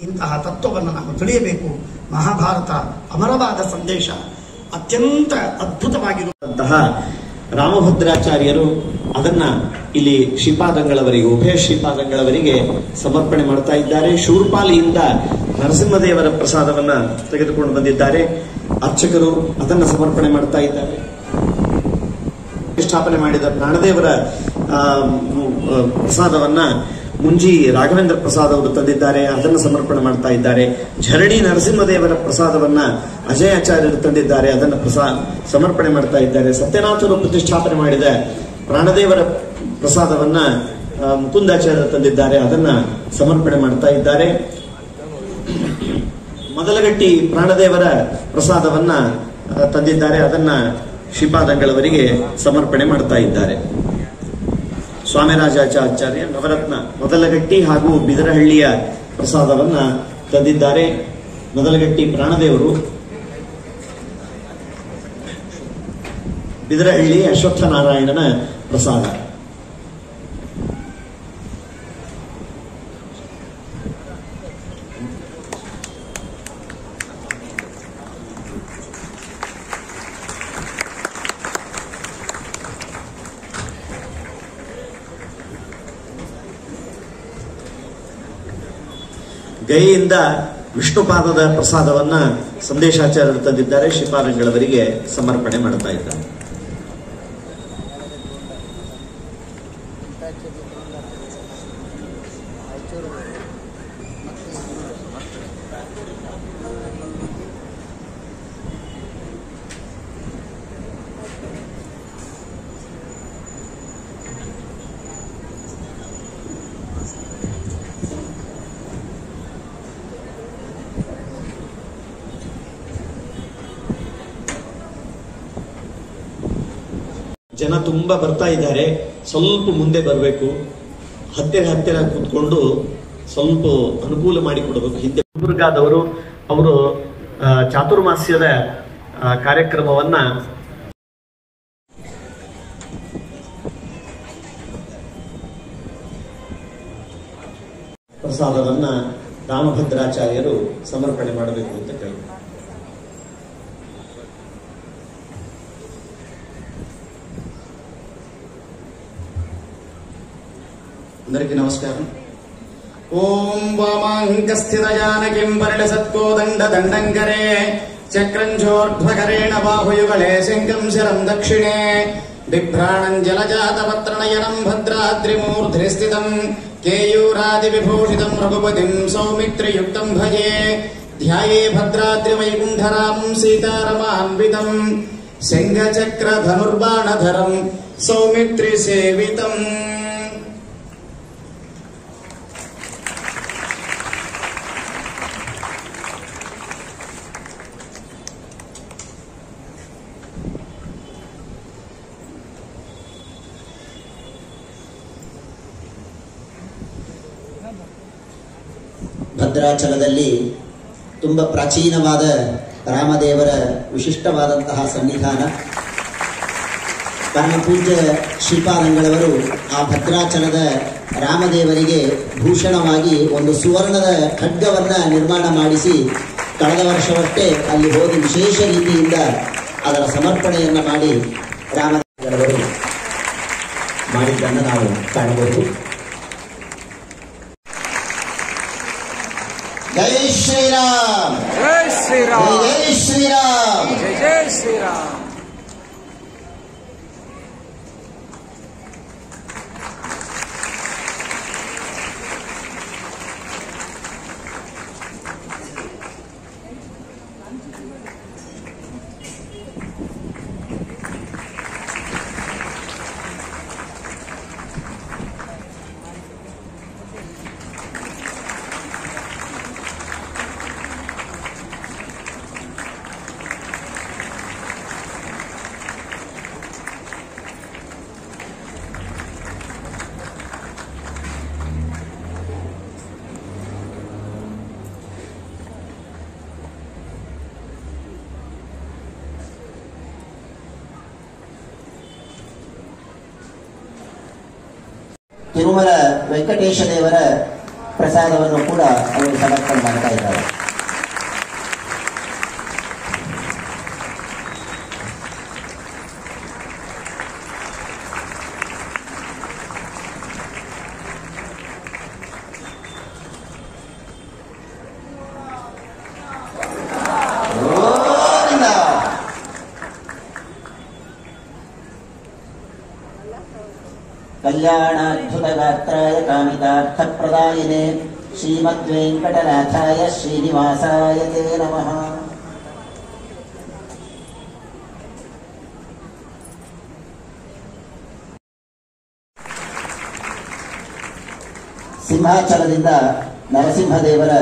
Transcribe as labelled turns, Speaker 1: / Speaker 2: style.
Speaker 1: ಇಂತಹ ತತ್ವವನ್ನು ನಾವು ತಿಳಿಯಬೇಕು. ಮಹಾಭಾರತ ಅಮರವಾದ ಸಂದೇಶ, ಅತ್ಯಂತ ಅದ್ಭುತವಾಗಿರುವಂತಹ ರಾಮಭದ್ರಾಚಾರ್ಯರು ಅದನ್ನ ಇಲ್ಲಿ ಶ್ರೀಪಾದಂಗಳವರಿಗೆ, ಉಭಯ ಶ್ರೀಪಾದಂಗಳವರಿಗೆ ಸಮರ್ಪಣೆ ಮಾಡ್ತಾ ಇದ್ದಾರೆ. ಶೂರ್ಪಾಲಿಯಿಂದ ನರಸಿಂಹದೇವರ ಪ್ರಸಾದವನ್ನ ತೆಗೆದುಕೊಂಡು ಬಂದಿದ್ದಾರೆ. ಅರ್ಚಕರು ಅದನ್ನ ಸಮರ್ಪಣೆ ಮಾಡ್ತಾ ಇದ್ದಾರೆ. ಸ್ಥಾಪನೆ ಮಾಡಿದ ಪ್ರಾಣದೇವರ ಪ್ರಸಾದವನ್ನ ಮುಂಜಿ ರಾಘವೇಂದ್ರ ಪ್ರಸಾದ್ ಅವರು ತಂದಿದ್ದಾರೆ, ಅದನ್ನು ಸಮರ್ಪಣೆ ಮಾಡ್ತಾ ಇದ್ದಾರೆ. ಝರಣಿ ನರಸಿಂಹದೇವರ ಪ್ರಸಾದವನ್ನ ಅಜಯಾಚಾರ್ಯರು ತಂದಿದ್ದಾರೆ, ಅದನ್ನು ಸಮರ್ಪಣೆ ಮಾಡ್ತಾ ಇದ್ದಾರೆ. ಸತ್ಯನಾಥರು ಪ್ರತಿಷ್ಠಾಪನೆ ಮಾಡಿದ ಪ್ರಾಣದೇವರ ಪ್ರಸಾದವನ್ನ ಮುಕುಂದಾಚಾರ್ಯರು ತಂದಿದ್ದಾರೆ, ಅದನ್ನ ಸಮರ್ಪಣೆ ಮಾಡ್ತಾ ಇದ್ದಾರೆ. ಮೊದಲಗಟ್ಟಿ ಪ್ರಾಣದೇವರ ಪ್ರಸಾದವನ್ನ ತಂದಿದ್ದಾರೆ, ಅದನ್ನ ಶ್ರೀಪಾದಂಗಳವರಿಗೆ ಸಮರ್ಪಣೆ ಮಾಡ್ತಾ ಇದ್ದಾರೆ. ಸ್ವಾಮಿರಾಜಾಚಾರ್ಯ ನವರತ್ನ ಮೊದಲಗಟ್ಟಿ ಹಾಗೂ ಬಿದರಹಳ್ಳಿಯ ಪ್ರಸಾದವನ್ನ ತಂದಿದ್ದಾರೆ. ಮೊದಲಗಟ್ಟಿ ಪ್ರಾಣದೇವರು, ಬಿದರಹಳ್ಳಿ ಅಶ್ವತ್ಥನಾರಾಯಣನ ಪ್ರಸಾದ. ಗೈಯಿಂದ ವಿಷ್ಣುಪಾದದ ಪ್ರಸಾದವನ್ನ ಸಂದೇಶಾಚಾರ್ಯರು ತಂದಿದ್ದಾರೆ, ಶ್ರೀಪಾದಂಗಳವರಿಗೆ ಸಮರ್ಪಣೆ ಮಾಡ್ತಾ ಇದ್ದಾರೆ. ಜನ ತುಂಬಾ ಬರ್ತಾ ಇದ್ದಾರೆ, ಸ್ವಲ್ಪ ಮುಂದೆ ಬರಬೇಕು, ಹತ್ತಿರ ಕೂತ್ಕೊಂಡು ಸ್ವಲ್ಪ ಅನುಕೂಲ ಮಾಡಿಕೊಡಬೇಕು. ಹಿಂದೆ ಗುಲ್ಬರ್ಗಾದವರು ಅವರು ಚಾತುರ್ಮಾಸ್ಯದ ಕಾರ್ಯಕ್ರಮವನ್ನ ಪ್ರಸಾದವನ್ನ ರಾಮಭದ್ರಾಚಾರ್ಯರು ಸಮರ್ಪಣೆ ಮಾಡಬೇಕು ಅಂತ ಕೇಳಿದರು.
Speaker 2: అందరికీ నమస్కారం. ఓం వామాంకస్థిత జానకిం పరిణ సత్కోదండ దండంకరే చక్రంజోర్ధ్వకరేణ బాహుయుగళే శంఖం శరం దక్షిణే బిభ్రాణం జలజాతపత్రనయనం భద్రాద్రిమూర్ధ్ని స్థితం కేయూరాది విభూషితం రఘుపతిం సౌమిత్రియుక్తం భజే ధ్యాయే భద్రాద్రివైకుంఠరామం సీతారమాన్వితం శంఖచక్ర ధనుర్బాణధరం సౌమిత్రి సేవితం.
Speaker 3: ಭದ್ರಾಚಲದಲ್ಲಿ ತುಂಬ ಪ್ರಾಚೀನವಾದ ರಾಮದೇವರ ವಿಶಿಷ್ಟವಾದಂತಹ ಸನ್ನಿಧಾನ. ಪರಮಪೂಜ್ಯ ಶ್ರೀಪಾದಂಗಳವರು ಆ ಭದ್ರಾಚಲದ ರಾಮದೇವರಿಗೆ ಭೂಷಣವಾಗಿ ಒಂದು ಸುವರ್ಣದ ಖಡ್ಗವನ್ನು ನಿರ್ಮಾಣ ಮಾಡಿಸಿ ಕಳೆದ ವರ್ಷವಷ್ಟೇ ಅಲ್ಲಿ ಹೋಗಿ ವಿಶೇಷ ರೀತಿಯಿಂದ ಅದರ ಸಮರ್ಪಣೆಯನ್ನು ಮಾಡಿ ರಾಮದೇವರವರು ಮಾಡಿದ್ದನ್ನು ನಾವು ಕಾಣಬಹುದು. ಜೈ ಶ್ರೀರಾಮ್,
Speaker 4: ಜೈ ಶ್ರೀರಾಮ್,
Speaker 3: ಜೈ ಶ್ರೀರಾಮ್,
Speaker 4: ಜೈ ಜೈ ಶ್ರೀರಾಮ್.
Speaker 3: ತಿರುಮಲ ವೆಂಕಟೇಶ ದೇವರ ಪ್ರಸಾದವನ್ನು ಕೂಡ ಅವರು ಸಮರ್ಪಣೆ ಮಾಡ್ತಾ ಇದ್ದಾರೆ. ಕಲ್ಯಾಣಾದ್ಭುತಗಾತ್ರಾಯ ಕಾಮಿತಾರ್ಥಪ್ರದಾಯಿನೇ ಶ್ರೀಮದ್ವೆಂಕಟನಾಥಾಯ ಶ್ರೀನಿವಾಸಾಯ ತೇ ನಮಃ. ಸಿಂಹಾಚಲದಿಂದ ನರಸಿಂಹದೇವರ